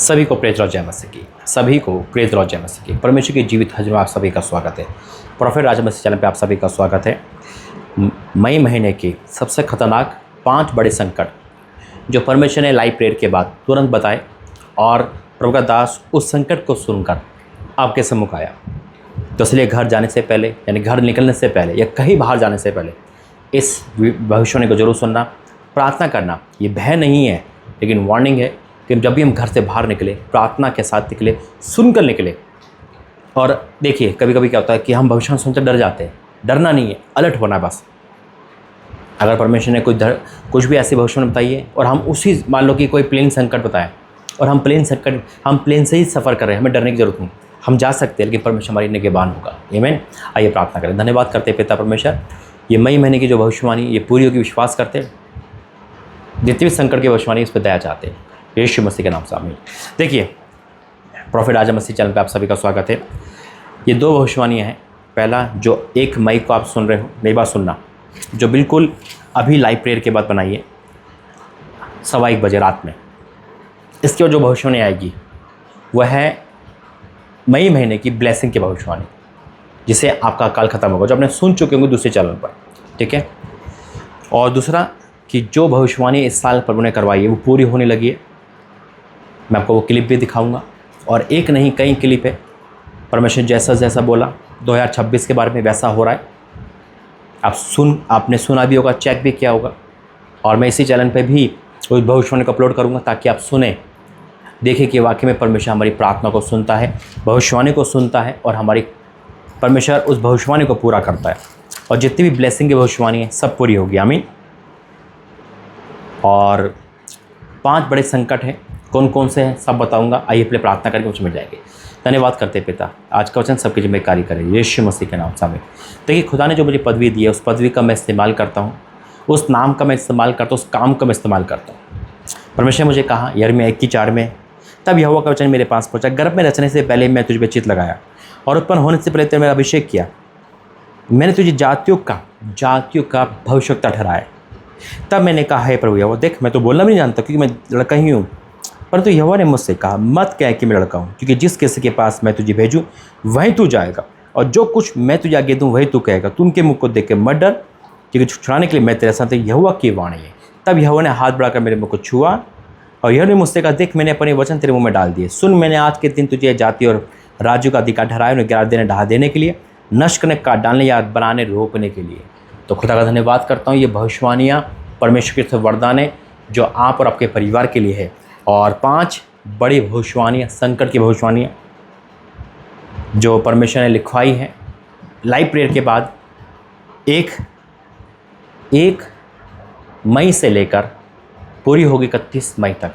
सभी को praise Lord जय मसीह की, सभी को प्रेज लॉर्ड जय मसीह की। परमेश्वर की जीवित हज में आप सभी का स्वागत है। प्रोफेट राजा मसीह चैनल पे आप सभी का स्वागत है। मई महीने की सबसे खतरनाक 5 बड़े संकट जो परमेश्वर ने लाइव प्रेयर के बाद तुरंत बताए और प्रभु का दास उस संकट को सुनकर आपके सम्मुख आया। तो इसलिए घर जाने से पहले, यानी घर निकलने से पहले या कहीं बाहर जाने से पहले इस भविष्यवाणी को जरूर सुनना, प्रार्थना करना। ये भय नहीं है लेकिन वार्निंग है कि जब भी हम घर से बाहर निकले प्रार्थना के साथ निकले, सुनकर निकले। और देखिए कभी कभी क्या होता है कि हम भविष्यवाणी सुनकर डर जाते हैं। डरना नहीं है, अलर्ट होना है बस। अगर परमेश्वर ने कुछ भी ऐसी भविष्यवाणी बताई है और हम उसी, मान लो कि कोई प्लेन संकट बताए और हम प्लेन से ही सफ़र कर रहे हैं, हमें डरने की जरूरत नहीं। हम जा सकते हैं लेकिन परमेश्वर हमारी निगहबान होगा। आमीन। आइए प्रार्थना करें। धन्यवाद करते पिता परमेश्वर, ये मई महीने की जो भविष्यवाणी ये पूरी होगी विश्वास करते। जितनी भी संकट की भविष्यवाणी इस पर दया चाहते हैं यीशु मसीह के नाम से आमीन। देखिए प्रोफेट राजा मसीह चैनल पे आप सभी का स्वागत है। ये 2 भविष्यवाणियाँ हैं। पहला जो 1 मई को आप सुन रहे हो, मेरी बात सुनना, जो बिल्कुल अभी लाइव प्रेयर के बाद बनाई है 1:15 बजे रात में। इसके बाद जो भविष्यवाणी आएगी वह है मई महीने की ब्लेसिंग की भविष्यवाणी, जिसे आपका काल खत्म होगा, जो आपने सुन चुके होंगे दूसरे चैनल पर। ठीक है। और दूसरा कि जो भविष्यवाणी इस साल प्रभु ने करवाई है वो पूरी होने लगी है। मैं आपको वो क्लिप भी दिखाऊंगा और एक नहीं कई क्लिप है। परमेश्वर जैसा जैसा बोला 2026 के बारे में वैसा हो रहा है। आपने सुना भी होगा, चेक भी किया होगा। और मैं इसी चैनल पे भी उस भविष्यवाणी को अपलोड करूंगा ताकि आप सुने, देखें कि वाकई में परमेश्वर हमारी प्रार्थना को सुनता है, भविष्यवाणी को सुनता है और हमारी परमेश्वर उस भविष्यवाणी को पूरा करता है। और जितनी भी ब्लेसिंग की भविष्यवाणी है सब पूरी होगी। आमीन। और 5 बड़े संकट हैं, कौन कौन से हैं सब बताऊंगा। आइए पहले प्रार्थना करके समझ जाएंगे। धन्यवाद करते पिता, आज का वचन सबकी जिम्मेदारी करें यीशु मसीह के नाम से आमीन। देखिए खुदा ने जो मुझे पदवी दी है उस पदवी का मैं इस्तेमाल करता हूँ, उस नाम का मैं इस्तेमाल करता हूँ, उस काम का मैं इस्तेमाल करता हूँ। परमेश्वर ने मुझे कहा यिर्मयाह 1:4 में, तब यहोवा का वचन मेरे पास पहुँचा, गर्भ में रचने से पहले मैं तुझ पे चित्त लगाया और उत्पन्न होने से पहले तेरे मेरा अभिषेक किया। मैंने तुझे जातियों का भविष्यवक्ता ठहराया। तब मैंने कहा है प्रभु यहोवा, देख मैं तो बोलना भी नहीं जानता क्योंकि मैं लड़का ही हूँ, परंतु यहोवा ने मुझसे कहा मत कह कि मैं लड़का हूँ, क्योंकि जिस किसी के पास मैं तुझे भेजूँ वहीं तू जाएगा और जो कुछ मैं तुझे आगे दूँ वही तू कहेगा। तू उनके मुख को देख के मत डर, क्योंकि छुड़ाने के लिए मैं तेरे साथ यहोवा की वाणी है। तब यहोवा ने हाथ बढ़ाकर मेरे मुख को छुआ और यहोवा ने मुझसे कहा, देख मैंने अपने वचन तेरे मुँह में डाल दिए। सुन, मैंने आज के दिन तुझे जाति और राज्यों का अधिकार ठहराया, उन्हें गिरा देने, ढहा देने के लिए, नष्ट करने, काट डालने या बनाने, रोकने के लिए। तो खुदा का धन्यवाद करता हूँ। ये भविष्यवाणियाँ परमेश्वर के वरदान है जो आप और आपके परिवार के लिए है। और 5 बड़ी भविष्यवाणियाँ, संकट की भविष्यवाणियाँ जो परमेश्वर ने लिखवाई हैं लाइव प्रेयर के बाद 1 मई से लेकर पूरी होगी 31 मई तक।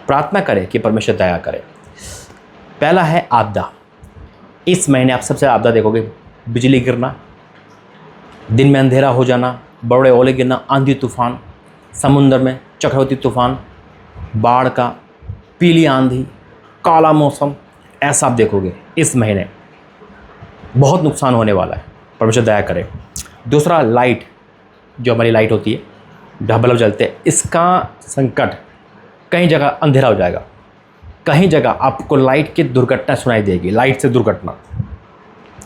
प्रार्थना करें कि परमेश्वर दया करे। पहला है आपदा। इस महीने आप सबसे आपदा देखोगे, बिजली गिरना, दिन में अंधेरा हो जाना, बड़े ओले गिरना, आंधी तूफान, समुद्र में चक्रवाती तूफान, बाढ़ का, पीली आंधी, काला मौसम, ऐसा आप देखोगे। इस महीने बहुत नुकसान होने वाला है, परमेश्वर दया करे। दूसरा लाइट, जो हमारी लाइट होती है, बल्ब जलते हैं, इसका संकट, कहीं जगह अंधेरा हो जाएगा, कहीं जगह आपको लाइट की दुर्घटना सुनाई देगी, लाइट से दुर्घटना।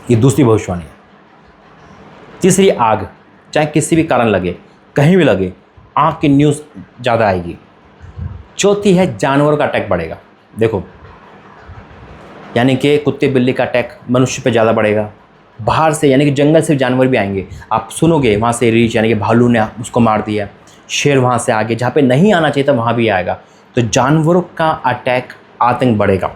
ये दूसरी भविष्यवाणी है। तीसरी आग, चाहे किसी भी कारण लगे, कहीं भी लगे, आग की न्यूज़ ज़्यादा आएगी। चौथी है जानवरों का अटैक बढ़ेगा। देखो, यानी कि कुत्ते बिल्ली का अटैक मनुष्य पे ज़्यादा बढ़ेगा। बाहर से यानी कि जंगल से जानवर भी आएंगे। आप सुनोगे वहाँ से रीछ, यानी कि भालू ने उसको मार दिया, शेर वहाँ से आगे, जहाँ पे नहीं आना चाहिए था वहाँ भी आएगा। तो जानवरों का अटैक, आतंक बढ़ेगा।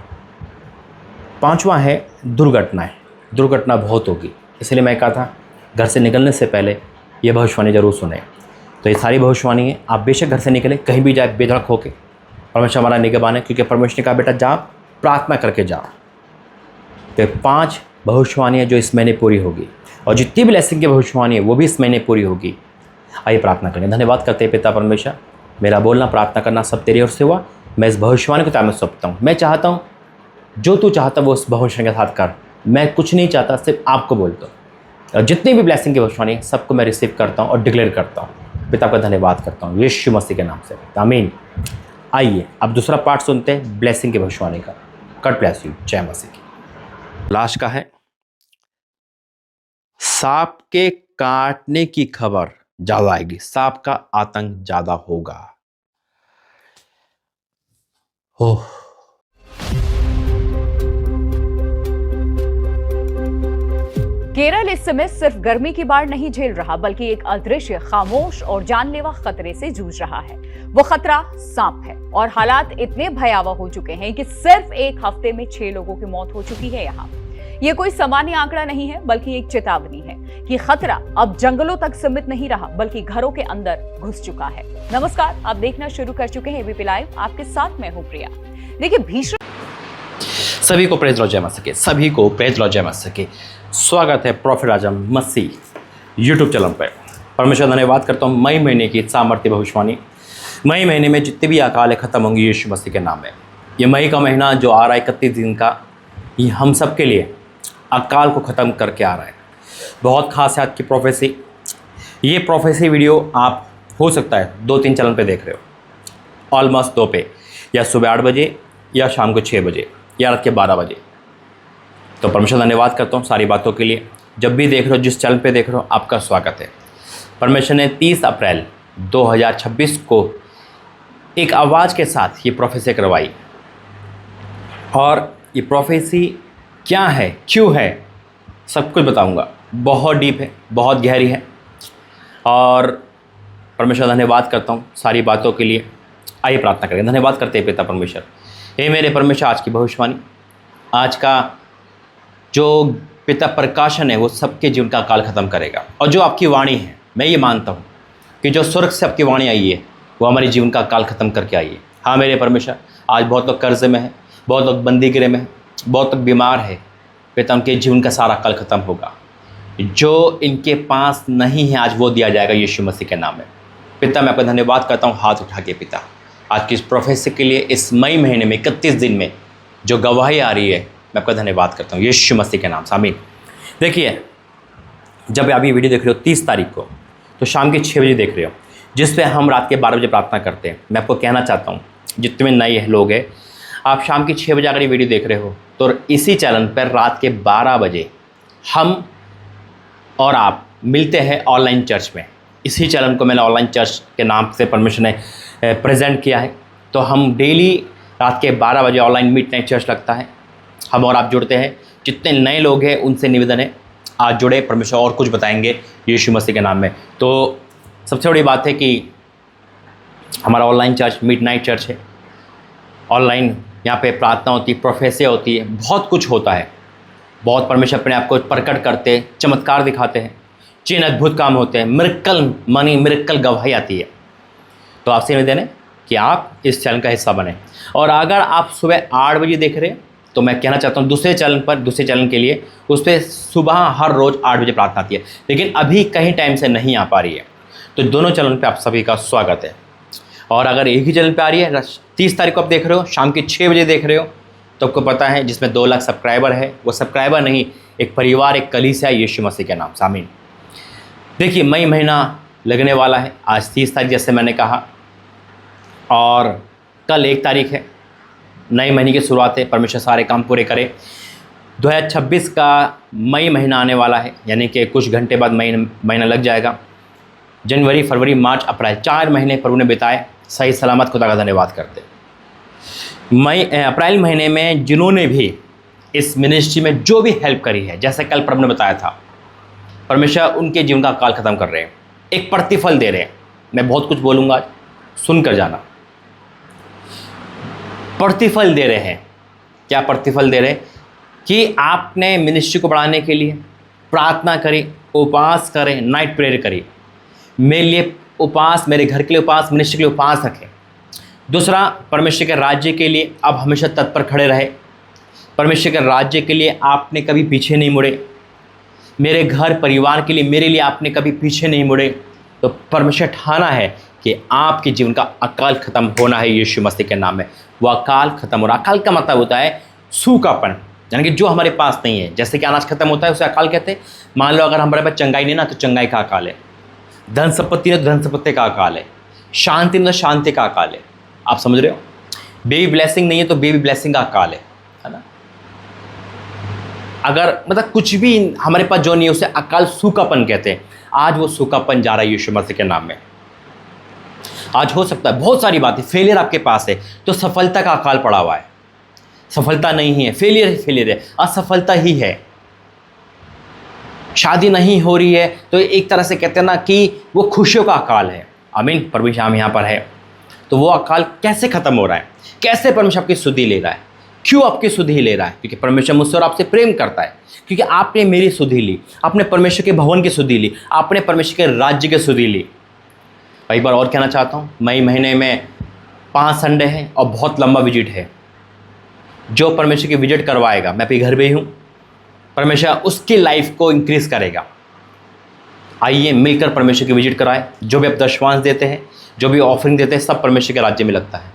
5वां है दुर्घटनाएँ। दुर्घटना बहुत होगी, इसलिए मैं कहा था घर से निकलने से पहले ये भविष्यवाणी जरूर सुने। तो ये सारी भविष्यवाणी है। आप बेशक घर से निकले, कहीं भी जाए, बेधड़क होके, परमेश्वर हमारा निगहबान है, क्योंकि परमेश्वर ने कहा बेटा जा, प्रार्थना करके जा। तो 5 भविष्यवाणियाँ जो इस महीने पूरी होगी और जितनी भी ब्लेसिंग की भविष्यवाणी है वो भी इस महीने पूरी होगी। आइए प्रार्थना करें। धन्यवाद करते हैं पिता परमेश्वर, मेरा बोलना प्रार्थना करना सब तेरी ओर से हुआ। मैं इस भविष्यवाणी को ताम सौंपता हूँ। मैं चाहता हूँ जो तू चाहता वो उस भविष्यवाणी के साथ कर। मैं कुछ नहीं चाहता, सिर्फ आपको बोलता हूँ। और जितनी भी ब्लेसिंग की भविष्यवाणी सबको मैं रिसीव करता हूँ और डिक्लेयर करता हूँ। पिता का धन्यवाद करता हूँ यीशु मसीह के नाम से, आमीन। आइए अब दूसरा पार्ट सुनते हैं ब्लेसिंग की भविष्यवाणी का। God bless you. जय मसीह की। लास्ट का है, सांप के काटने की खबर ज्यादा आएगी, सांप का आतंक ज्यादा होगा। ओह, केरल इस समय सिर्फ गर्मी की बाढ़ नहीं झेल रहा, बल्कि एक अदृश्य, खामोश और जानलेवा खतरे से जूझ रहा है। वो खतरा सांप है और हालात इतने भयावह हो चुके हैं कि सिर्फ एक हफ्ते में 6 लोगों की मौत हो चुकी है। यहाँ ये कोई सामान्य आंकड़ा नहीं है, बल्कि एक चेतावनी है कि खतरा अब जंगलों तक सीमित नहीं रहा, बल्कि घरों के अंदर घुस चुका है। नमस्कार, आप देखना शुरू कर चुके हैं एबीपी लाइव। आपके साथ मैं हूं प्रिया। देखिए, भीषण सभी को प्रेज लॉर्ड जय मसीह के, सभी को प्रेज लॉर्ड जय मसीह के। स्वागत है प्रॉफिट राजा मसीह यूट्यूब चैनल पर। परमेश्वर धन्यवाद करता हूँ मई महीने की सामर्थ्य भविष्यवाणी। मई महीने में जितने भी अकाल खत्म होंगी यीशु मसीह के नाम में। ये मई का महीना जो आ रहा है 31 दिन का, ये हम सब के लिए अकाल को ख़त्म करके आ रहा है। बहुत खास है आज की प्रोफेसी। ये प्रोफेसी वीडियो आप हो सकता है 2-3 चैनल पे देख रहे हो, ऑलमोस्ट 2 पे, या सुबह 8 बजे या शाम को 6 बजे या रात के 12 बजे। तो परमेश्वर धन्यवाद करता हूँ सारी बातों के लिए। जब भी देख रहे हो, जिस चैनल पे देख रहे हो, आपका स्वागत है। परमेश्वर ने 30 अप्रैल 2026 को एक आवाज़ के साथ ये प्रोफेसी करवाई, और ये प्रोफेसी क्या है, क्यों है, सब कुछ बताऊंगा। बहुत डीप है, बहुत गहरी है, और परमेश्वर धन्यवाद करता हूँ सारी बातों के लिए। आइए प्रार्थना करें। धन्यवाद करते हैं पिता परमेश्वर। हे मेरे परमेश्वर, आज की भविष्यवाणी, आज का जो पिता प्रकाशन है, वो सबके जीवन का काल ख़त्म करेगा। और जो आपकी वाणी है, मैं ये मानता हूँ कि जो स्वर्ग से आपकी वाणी आई है, वो हमारे जीवन का काल ख़त्म करके आई है। हाँ मेरे परमेश्वर, आज बहुत लोग कर्ज़े में है, बहुत लोग बंदीगृह में है, बहुत लोग बीमार है। पिता, उनके जीवन का सारा काल ख़त्म होगा। जो इनके पास नहीं है, आज वो दिया जाएगा यीशु मसीह के नाम में। पिता, मैं आपका धन्यवाद करता हूँ हाथ उठा के पिता, आज की इस प्रोफेसी के लिए। इस मई महीने में 31 दिन में जो गवाही आ रही है, मैं आपका धन्यवाद करता हूँ यीशु मसीह के नाम से, आमीन। देखिए, जब आप ये वीडियो देख रहे हो 30 तारीख को, तो शाम के 6 बजे देख रहे हो, जिस पे हम रात के 12 बजे प्रार्थना करते हैं। मैं आपको कहना चाहता हूँ, जितने नए लोग हैं, आप शाम के 6 बजे अगर ये वीडियो देख रहे हो, तो इसी चैनल पर रात के 12 बजे हम और आप मिलते हैं ऑनलाइन चर्च में। इसी चैनल को मैंने ऑनलाइन चर्च के नाम से परमेश्वर ने प्रेजेंट किया है। तो हम डेली रात के 12 बजे ऑनलाइन मिडनाइट चर्च लगता है, हम और आप जुड़ते हैं। जितने नए लोग हैं उनसे निवेदन है, आज जुड़े, परमेश्वर और कुछ बताएंगे यीशु मसीह के नाम में। तो सबसे बड़ी बात है कि हमारा ऑनलाइन चर्च मिडनाइट चर्च है। ऑनलाइन यहाँ पे प्रार्थना होती है, प्रोफेसी होती है, बहुत कुछ होता है। बहुत परमेश्वर अपने आप को प्रकट करते हैं, चमत्कार दिखाते हैं, चिन्ह अद्भुत काम होते हैं, मिरेकल गवाही आती है। तो आपसे निवेदन है कि आप इस चैनल का हिस्सा बने। और अगर आप सुबह 8 बजे देख रहे हैं, तो मैं कहना चाहता हूँ दूसरे चैनल के लिए, उस पर सुबह हर रोज़ 8 बजे प्रार्थना आती है, लेकिन अभी कहीं टाइम से नहीं आ पा रही है। तो दोनों चैनल पे आप सभी का स्वागत है। और अगर एक ही चैनल पे आ रही है, 30 तारीख को आप देख रहे हो, शाम के 6 बजे देख रहे हो, तो आपको पता है जिसमें 2 लाख सब्सक्राइबर है, वो सब्सक्राइबर नहीं, एक परिवार, एक कलीसिया है यीशु मसीह के नाम से, आमीन। देखिए, मई महीना लगने वाला है। आज 30 तारीख जैसे मैंने कहा, और कल 1 तारीख है, नए महीने की शुरुआत है। परमेश्वर सारे काम पूरे करे। 2026 का मई महीना आने वाला है, यानी कि कुछ घंटे बाद महीना लग जाएगा। जनवरी, फरवरी, मार्च, अप्रैल, 4 महीने प्रभु ने बिताए सही सलामत। खुदा का धन्यवाद करते। अप्रैल महीने में जिन्होंने भी इस मिनिस्ट्री में जो भी हेल्प करी है, जैसे कल प्रभु ने बताया था, परमेश्वर उनके जीवन का काल ख़त्म कर रहे हैं, एक प्रतिफल दे रहे हैं। मैं बहुत कुछ बोलूँगा, सुनकर जाना। प्रतिफल दे रहे हैं। क्या प्रतिफल दे रहे हैं? कि आपने मिनिस्ट्री को बढ़ाने के लिए प्रार्थना करी, उपवास करें, नाइट प्रेयर करी। मेरे लिए उपवास, मेरे घर के लिए उपवास, मिनिस्ट्री के लिए उपवास रखें। दूसरा, परमेश्वर के राज्य के लिए आप हमेशा तत्पर खड़े रहे। परमेश्वर के राज्य के लिए आपने कभी पीछे नहीं मुड़े। मेरे घर परिवार के लिए, मेरे लिए आपने कभी पीछे नहीं मुड़े। तो परमेश्वर ठाना है कि आपके जीवन का अकाल खत्म होना है यीशु मसीह के नाम में। वो अकाल खत्म हो रहा। अकाल का मतलब होता है सूखापन, यानी कि जो हमारे पास नहीं है। जैसे कि अनाज खत्म होता है उसे अकाल कहते हैं। मान लो अगर हमारे पास चंगाई नहीं ना, तो चंगाई का अकाल है। धन संपत्ति नहीं तो धन संपत्ति का अकाल है। शांति नहीं तो शांति का अकाल है। आप समझ रहे हो? बेबी ब्लेसिंग नहीं है तो बेबी ब्लेसिंग का अकाल है ना? अगर मतलब कुछ भी हमारे पास जो नहीं है उसे अकाल सूखापन कहते हैं। आज वो सूखापन जा रहा है यीशु मसीह के नाम में। आज हो सकता है बहुत सारी बातें, फेलियर आपके पास है तो सफलता का अकाल पड़ा हुआ है। सफलता नहीं है, फेलियर है, असफलता ही है। शादी नहीं हो रही है तो एक तरह से कहते हैं ना कि वो खुशियों का अकाल है। आमीन। परमेश्वर हम यहाँ पर है तो वो अकाल कैसे खत्म हो रहा है? कैसे परमेश्वर आपकी सुधि ले रहा है? क्यों आपकी सुधि ले रहा है? क्योंकि परमेश्वर मुझसे और आपसे प्रेम करता है। क्योंकि आपने मेरी सुधि ली, आपने परमेश्वर के भवन की सुधि ली, आपने परमेश्वर के राज्य की सुधि ली। एक बार और कहना चाहता हूँ, मई महीने में 5 संडे हैं और बहुत लंबा विजिट है। जो परमेश्वर की विजिट करवाएगा, मैं अपने घर में ही हूँ, परमेश्वर उसकी लाइफ को इंक्रीज करेगा। आइए मिलकर परमेश्वर की विजिट कराएं। जो भी आप दशवांश देते हैं, जो भी ऑफरिंग देते हैं, सब परमेश्वर के राज्य में लगता है।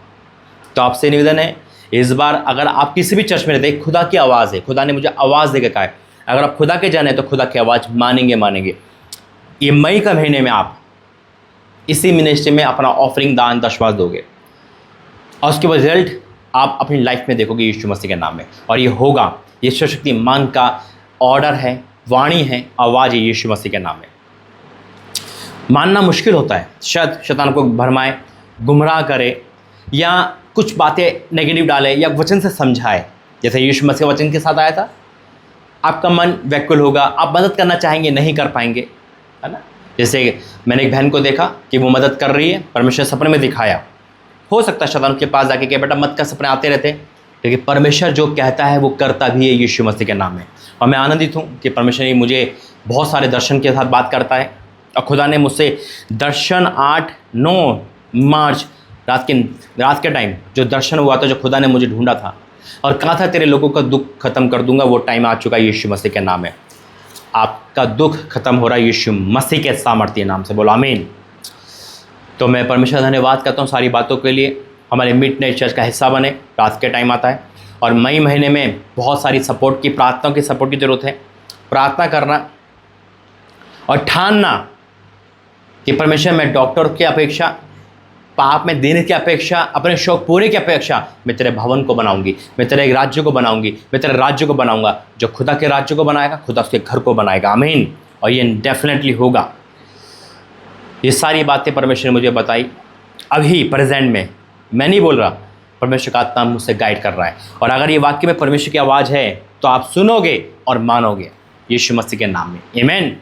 तो आपसे निवेदन है, इस बार अगर आप किसी भी चर्च में रहते हैं, खुदा की आवाज़ है, खुदा ने मुझे आवाज़ देकर कहा है, अगर आप खुदा के जाने तो खुदा की आवाज़ मानेंगे। ये मई का महीने में आप इसी मिनिस्ट्री में अपना ऑफरिंग दान दशवांश दोगे और उसके बाद रिजल्ट आप अपनी लाइफ में देखोगे यीशु मसीह के नाम में। और ये होगा, ये सशक्तिमान का ऑर्डर है, वाणी है, आवाज़ है यीशु मसीह के नाम में। मानना मुश्किल होता है, शायद शैतान को भरमाए, गुमराह करे या कुछ बातें नेगेटिव डाले या वचन से समझाए। जैसे यीशु मसीह वचन के साथ आया था, आपका मन व्याकुल होगा, आप मदद करना चाहेंगे, नहीं कर पाएंगे, है ना? जैसे मैंने एक बहन को देखा कि वो मदद कर रही है, परमेश्वर सपने में दिखाया। हो सकता है शैतान के पास जाके कि बेटा मत का सपने आते रहते, लेकिन परमेश्वर जो कहता है वो करता भी है यीशु मसीह के नाम में। और मैं आनंदित हूँ कि परमेश्वर ने मुझे बहुत सारे दर्शन के साथ बात करता है। और खुदा ने मुझसे दर्शन 8-9 मार्च रात के टाइम जो दर्शन हुआ था, जो खुदा ने मुझे ढूंढा था और कहा था तेरे लोगों का दुख खत्म कर दूंगा, वो टाइम आ चुका है यीशु मसीह के नाम में। आपका दुख खत्म हो रहा है यीशु मसीह के सामर्थ्य नाम से, बोलो आमीन। तो मैं परमेश्वर धन्यवाद करता हूँ सारी बातों के लिए। हमारे मिडनाइट चर्च का हिस्सा बने, रात के टाइम आता है और मई महीने में बहुत सारी सपोर्ट की, प्रार्थनाओं की सपोर्ट की ज़रूरत है। प्रार्थना करना और ठानना कि परमेश्वर मैं डॉक्टर की अपेक्षा, पाप में देने की अपेक्षा, अपने शौक पूरे की अपेक्षा मैं तेरे भवन को बनाऊंगी, मैं तेरे राज्य को बनाऊंगी, मैं तेरे राज्य को बनाऊंगा। जो खुदा के राज्य को बनाएगा, खुदा उसके घर को बनाएगा, आमीन। और ये डेफिनेटली होगा। ये सारी बातें परमेश्वर ने मुझे बताई अभी प्रेजेंट में, मैं नहीं बोल रहा, परमेश्वर का आत्मा मुझसे गाइड कर रहा है। और अगर ये वाक्य में परमेश्वर की आवाज़ है तो आप सुनोगे और मानोगे यीशु मसीह के नाम में, आमीन।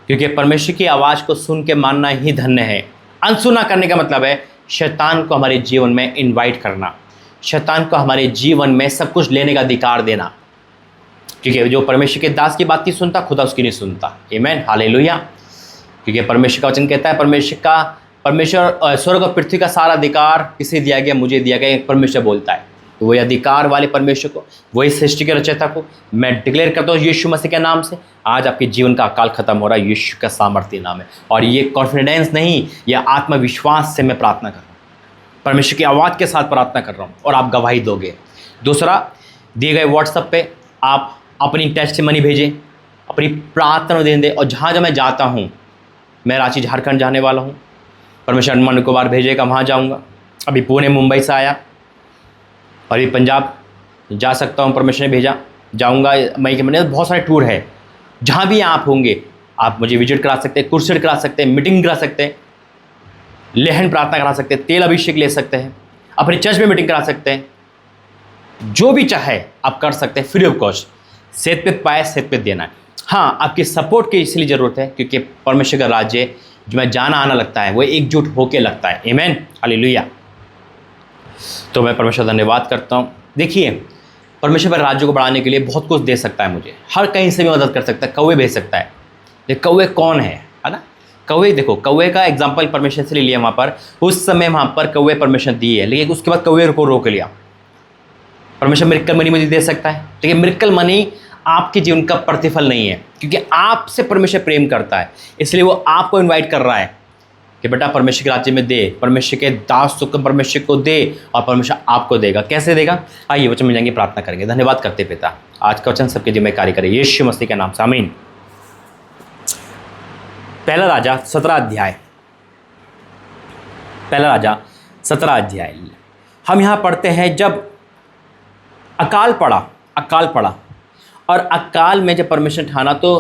क्योंकि परमेश्वर की आवाज़ को सुन के मानना ही धन्य है। अनसुना करने का मतलब है शैतान को हमारे जीवन में इनवाइट करना, शैतान को हमारे जीवन में सब कुछ लेने का अधिकार देना। क्योंकि जो परमेश्वर के दास की बात नहीं सुनता, खुदा उसकी नहीं सुनता, आमीन, हालेलुया। क्योंकि परमेश्वर का वचन कहता है, परमेश्वर स्वर्ग और पृथ्वी का सारा अधिकार किसे दिया गया? मुझे दिया गया, परमेश्वर बोलता है। तो वही अधिकार वाले परमेश्वर को, वही सृष्टि के रचयिता को मैं डिक्लेयर करता हूँ यीशु मसीह के नाम से, आज आपके जीवन का अकाल खत्म हो रहा है यीशु का सामर्थ्य नाम है। और ये कॉन्फिडेंस नहीं, यह आत्मविश्वास से मैं प्रार्थना कर रहा हूँ, परमेश्वर की आवाज़ के साथ प्रार्थना कर रहा हूँ और आप गवाही दोगे। दूसरा, दिए गए व्हाट्सएप पे आप अपनी टेस्टिमनी भेजें, अपनी प्रार्थना दें। और जहाँ जहाँ मैं जाता हूँ, मैं रांची झारखंड जाने वाला हूँ, परमेश्वर मन को बार भेजेगा, वहाँ जाऊँगा। अभी पुणे मुंबई से आया और ये पंजाब जा सकता हूँ, परमेश्वर ने भेजा, जाऊँगा मई के महीने। बहुत सारे टूर है, जहाँ भी आप होंगे आप मुझे विजिट करा सकते हैं, कुर्सी करा सकते हैं, मीटिंग करा सकते हैं, लेहन प्रार्थना करा सकते हैं, तेल अभिषेक ले सकते हैं, अपने चर्च में मीटिंग करा सकते हैं, जो भी चाहे आप कर सकते हैं, फ्री ऑफ कॉस्ट। सेहत पे पाए, सेहत पे देना है। हाँ, आपकी सपोर्ट की इसलिए ज़रूरत है क्योंकि परमेश्वर का राज्य जो मैं जाना आना लगता है वो एकजुट होके लगता है, आमीन, हालेलुया। तो मैं परमेश्वर धन्यवाद करता हूँ। देखिए, परमेश्वर पर राज्य को बढ़ाने के लिए बहुत कुछ दे सकता है मुझे, हर कहीं से भी मदद कर सकता है, कौवे भेज सकता है। ये कौवे कौन है ना? कौवे, देखो कौवे का एग्जाम्पल परमेश्वर से ले लिया वहाँ पर, उस समय वहाँ पर कौवे परमेश्वर दिए, लेकिन उसके बाद कौवे को रोक लिया। परमेश्वर मिरेकल मनी मुझे दे सकता है, लेकिन मिरेकल मनी आपके जीवन का प्रतिफल नहीं है, क्योंकि आपसे परमेश्वर प्रेम करता है, इसलिए वो आपको इनवाइट कर रहा है कि बेटा परमेश्वर के राज्य में दे, परमेश्वर के दास को परमेश्वर को दे और परमेश्वर आपको देगा। कैसे देगा? आइए वचन में जाएंगे, प्रार्थना करेंगे। धन्यवाद करते पिता, आज का वचन सबके जीवन में कार्य करे यीशु मसीह के नाम से, आमीन। पहला राजा 17 अध्याय, पहला राजा 17 अध्याय हम यहाँ पढ़ते हैं, जब अकाल पड़ा और अकाल में जब परमेश्वर ठाना तो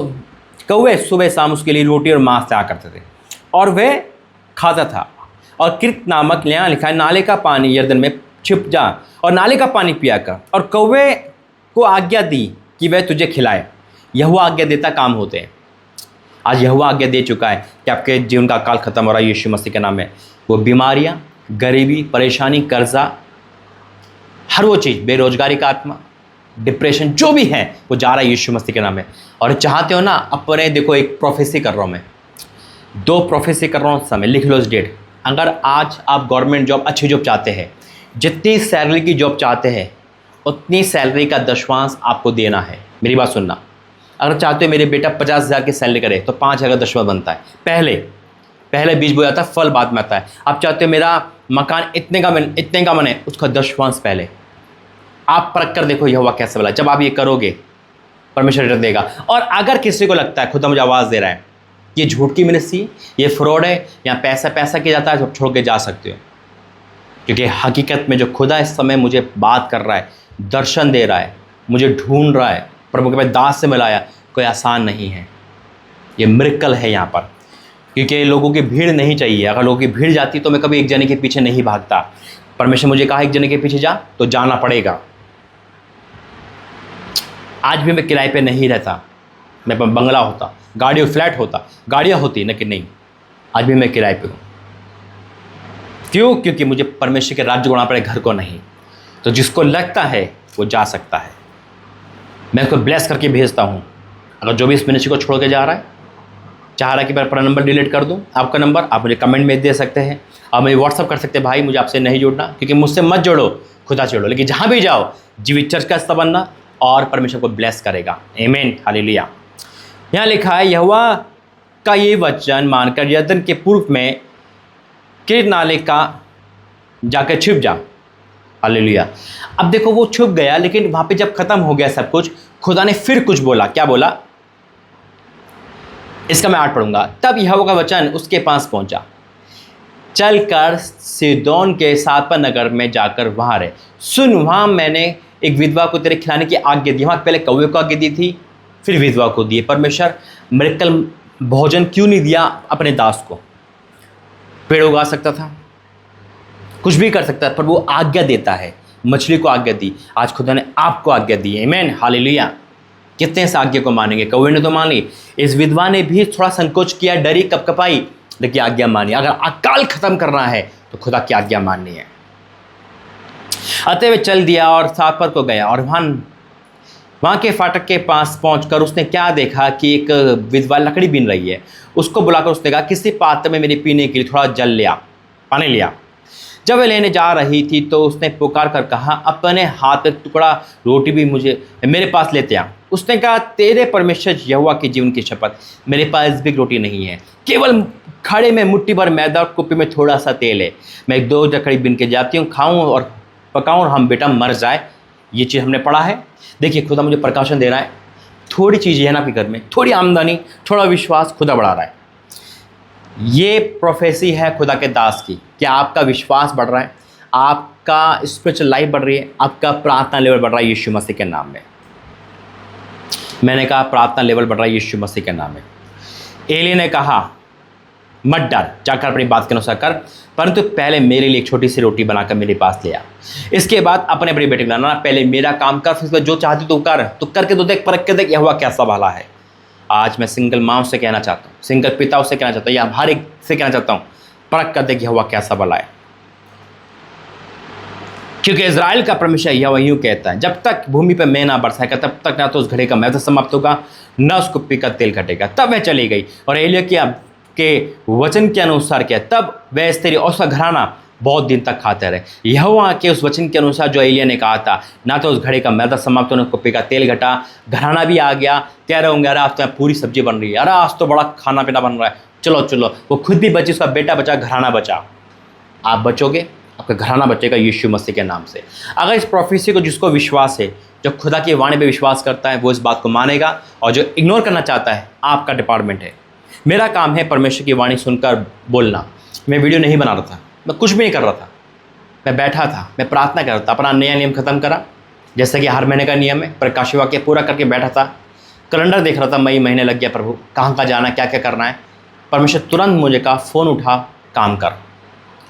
कौवे सुबह शाम उसके लिए रोटी और मांस लाया करते थे और वह खाता था। और कृत नामक यहाँ लिखा है, नाले का पानी यरदन में छिप जा और नाले का पानी पिया कर, और कौवे को आज्ञा दी कि वह तुझे खिलाए। यहोवा आज्ञा देता काम होते हैं। आज यहोवा आज्ञा दे चुका है कि आपके जीवन का अकाल खत्म हो रहा है यीशु मसीह के नाम में। वो बीमारियाँ, गरीबी, परेशानी, कर्जा, हर वो चीज़, बेरोजगारी का आत्मा, डिप्रेशन, जो भी है वो जा रहा है यीशु मसीह के नाम में। और चाहते हो ना अपने, देखो एक प्रोफेसी कर रहा हूँ मैं, 2 प्रोफेसी कर रहा हूँ समय, लिख लो इस डेट। अगर आज आप गवर्नमेंट जॉब, अच्छी जॉब चाहते हैं, जितनी सैलरी की जॉब चाहते हैं उतनी सैलरी का दशवांश आपको देना है। मेरी बात सुनना, अगर चाहते हो मेरे बेटा 50,000 की सैलरी करे तो 5,000 का दशवांश बनता है। पहले बीज बोया जाता है, फल बाद में आता है। आप चाहते हो मेरा मकान इतने का बने, उसका दशवांश पहले। आप परख कर देखो यहोवा कैसे बोला। जब आप ये करोगे परमेश्वर रिटर्न देगा। और अगर किसी को लगता है, खुदा मुझे आवाज़ दे रहा है, ये झूठ की मिनिस्ट्री, ये फ्रॉड है, यहाँ पैसा किया जाता है, सब छोड़ के जा सकते हो। क्योंकि हकीकत में जो खुदा इस समय मुझे बात कर रहा है, दर्शन दे रहा है, मुझे ढूंढ रहा है, प्रभु के पास दास से मिलाया, कोई आसान नहीं है। ये मिरेकल है यहाँ पर, क्योंकि लोगों की भीड़ नहीं चाहिए। अगर लोगों की भीड़ जाती तो मैं कभी एक जने के पीछे नहीं भागता। परमेश्वर मुझे कहा एक जने के पीछे जा, तो जाना पड़ेगा। आज भी मैं किराए पे नहीं रहता, मैं बंगला होता, गाड़ी फ्लैट होता, गाड़ियाँ होती, लेकिन नहीं, आज भी मैं किराए पे हूँ। क्यों? क्योंकि मुझे परमेश्वर के राज्य को आना पड़े, घर को नहीं। तो जिसको लगता है वो जा सकता है। मैं उसको ब्लेस करके भेजता हूँ। अगर जो भी इस मिनिस्ट्री को छोड़ के जा रहा है, चाह रहा है कि मैं अपना नंबर डिलीट कर दूँ, आपका नंबर आप मुझे कमेंट में दे सकते हैं, आप मुझे व्हाट्सअप कर सकते हैं, भाई मुझे आपसे नहीं जुड़ना, क्योंकि मुझसे मत जोड़ो, खुदा से जोड़ो। लेकिन जहाँ भी जाओ जीवित चर्च का हिस्सा बनना और परमेश्वर को ब्लेस करेगा। आमीन, हालेलुया। यहाँ लिखा है, यहोवा का ये वचन मानकर यरदन के पूर्व में किरीत नाले का जाकर छिप जा। हालेलुया। अब देखो वो छुप गया, लेकिन वहाँ पे जब खत्म हो गया सब कुछ, खुदा ने फिर कुछ बोला। क्या बोला? इसका मैं 8 पढ़ूंगा। तब यहोवा का वचन उसके पास पहुंचा, चलकर सीदोन के सापर नगर में जाकर वहाँ रहे। सुन, वहाँ मैंने एक विधवा को तेरे खिलाने की आज्ञा दी। वहाँ पहले कौवे को आज्ञा दी थी, फिर विधवा को दिए। परमेश्वर मिरेकल भोजन क्यों नहीं दिया अपने दास को? पेड़ उगा सकता था, कुछ भी कर सकता है, पर वो आज्ञा देता है। मछली को आज्ञा दी, आज खुदा ने आपको आज्ञा दी है। आमीन, हालेलुया। कितने इस आज्ञा को मानेंगे? कौवे ने तो मान ली, इस विधवा ने भी थोड़ा संकोच किया, डरी, कपकपाई, लेकिन आज्ञा मानी। अगर अकाल खत्म करना है तो खुदा की आज्ञा माननी है। अतः वे चल दिया और सापर को गया, और वहाँ के फाटक के पास पहुंचकर उसने क्या देखा कि एक विधवा लकड़ी बीन रही है। उसको बुलाकर उसने कहा, किसी पात्र में मेरे पीने के लिए थोड़ा जल लिया, पानी लिया। जब वह लेने जा रही थी तो उसने पुकार कर कहा, अपने हाथ में टुकड़ा रोटी भी मुझे मेरे पास लेते आ। उसने कहा, तेरे परमेश्वर यहोवा के जीवन की शपथ, मेरे पास भी रोटी नहीं है, केवल खड़े में मुट्ठी भर मैदा और कुप्पी में थोड़ा सा तेल है। मैं 2 लकड़ी बीन के जाती हूँ, खाऊँ और पकाऊँ और हम बेटा मर जाए। ये चीज़ हमने पढ़ा है। देखिए खुदा मुझे प्रकाशन दे रहा है। थोड़ी चीज़ें है ना आपके घर में, थोड़ी आमदनी, थोड़ा विश्वास, खुदा बढ़ा रहा है। ये प्रोफेसी है खुदा के दास की। क्या आपका विश्वास बढ़ रहा है? आपका स्पिरिचुअल लाइफ बढ़ रही है? आपका प्रार्थना लेवल बढ़ रहा है यीशु मसीह के नाम में? मैंने कहा प्रार्थना लेवल बढ़ रहा है यीशु मसीह के नाम में। एली ने कहा, मत डर, जाकर अपनी बात के अनुसार कर, परंतु पहले मेरे लिए एक छोटी सी रोटी बनाकर मेरे पास ले आ। इसके बाद अपने बेटे को लाना। पहले मेरा काम कर, फिर जो चाहती तू कर, तो करके तो देख, परख के देख यहोवा कैसा भला है। आज मैं सिंगल माँ से कहना चाहता हूँ, सिंगल पिता से कहना चाहता हूँ, या हर एक से कहना चाहता हूँ, परख कर देख यहोवा कैसा भला है। क्योंकि इज़राइल का परमेश्वर यहोवा यूँ कहता है, जब तक भूमि पर मैं ना बरसाएगा तब तक ना तो उस घड़े का मैदा समाप्त होगा, न उस कुप्पी का तेल घटेगा। तब वह चली गई और एलिय्याह के वचन के अनुसार किया। तब वह स्त्री और उसका घराना बहुत दिन तक खाते रहे। यहोवा के उस वचन के अनुसार जो एलिय्याह ने कहा था, ना तो उस घड़े का मैदा समाप्त होना, कुप्पी का तेल घटा, घराना भी आ गया। कह रहे होंगे, अरे आज तो पूरी सब्जी बन रही है, अरे आज तो बड़ा खाना पीना बन रहा है, चलो चलो। वो खुद भी बची, उसका बेटा बचा, घराना बचा। आप बचोगे, आपका घराना बचेगा यीशु मसीह के नाम से। अगर इस प्रोफेसी को जिसको विश्वास है, जो खुदा की वाणी पे विश्वास करता है, वो इस बात को मानेगा। और जो इग्नोर करना चाहता है, आपका डिपार्टमेंट है। मेरा काम है परमेश्वर की वाणी सुनकर बोलना। मैं वीडियो नहीं बना रहा था, मैं कुछ भी नहीं कर रहा था, मैं बैठा था, मैं प्रार्थना कर रहा था, अपना नया नियम ख़त्म करा, जैसे कि हर महीने का नियम है, प्रकाशी वाक्य पूरा करके बैठा था, कैलेंडर देख रहा था, मई महीने लग गया, प्रभु कहाँ कहाँ जाना, क्या क्या करना है। परमेश्वर तुरंत मुझे कहा फ़ोन उठा, काम कर,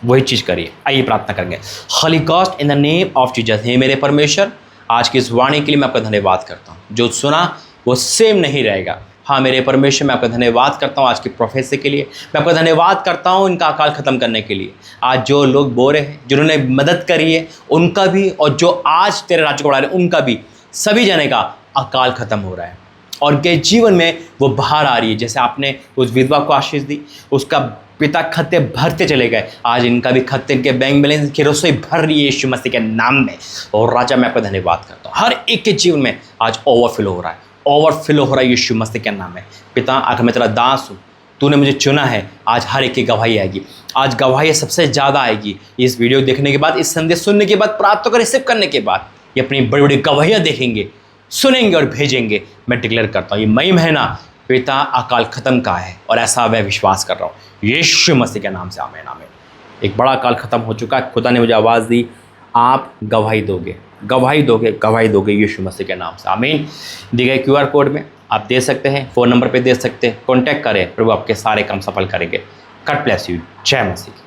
वही चीज़ करिए। आइए प्रार्थना करेंगे। Holy ghost in the name of Jesus. हे मेरे परमेश्वर, आज की इस वाणी के लिए मैं आपका धन्यवाद करता हूँ। जो सुना वो सेम नहीं रहेगा। हाँ मेरे परमेश्वर, मैं आपका धन्यवाद करता हूँ आज की प्रोफेसी के लिए। मैं आपका धन्यवाद करता हूँ इनका अकाल ख़त्म करने के लिए। आज जो लोग बोरे हैं, जिन्होंने मदद करी है उनका भी, और जो आज तेरे राज्य को बढ़ा रहे हैं उनका भी, सभी जने का अकाल ख़त्म हो रहा है और उनके जीवन में वो बाहर आ रही है। जैसे आपने उस विधवा को आशीष दी, उसका पिता खत्ते भरते चले गए, आज इनका भी खत्ते के बैंक बैलेंस की रसोई भर रही है यीशु मसीह के नाम में। और राजा मैं आपका धन्यवाद करता हूँ, हर एक के जीवन में आज ओवरफ्लो हो रहा है, ओवरफ्लो हो रहा है यीशु मसीह के नाम में। पिता आखिर मैं तेरा दास हूँ, तूने मुझे चुना है, आज हर एक की गवाही आएगी। आज गवाही सबसे ज़्यादा आएगी इस वीडियो देखने के बाद, इस संदेश सुनने के बाद, प्रार्थना को रिसीव करने के बाद। ये अपनी बड़ी बड़ी गवाहियाँ देखेंगे, सुनेंगे और भेजेंगे। मैं डिक्लेयर करता हूँ ये मई महीना पिता अकाल ख़त्म का है, और ऐसा मैं विश्वास कर रहा हूँ यीशु मसीह के नाम से। आमीन आमीन। एक बड़ा अकाल ख़त्म हो चुका है। खुदा ने मुझे आवाज़ दी, आप गवाही दोगे, गवाही दोगे, गवाही दोगे यीशु मसीह के नाम से। आमीन। दिए गए QR कोड में आप दे सकते हैं, फ़ोन नंबर पे दे सकते हैं, कॉन्टैक्ट करें, प्रभु आपके सारे काम सफल करेंगे। God bless you. जय मसीह।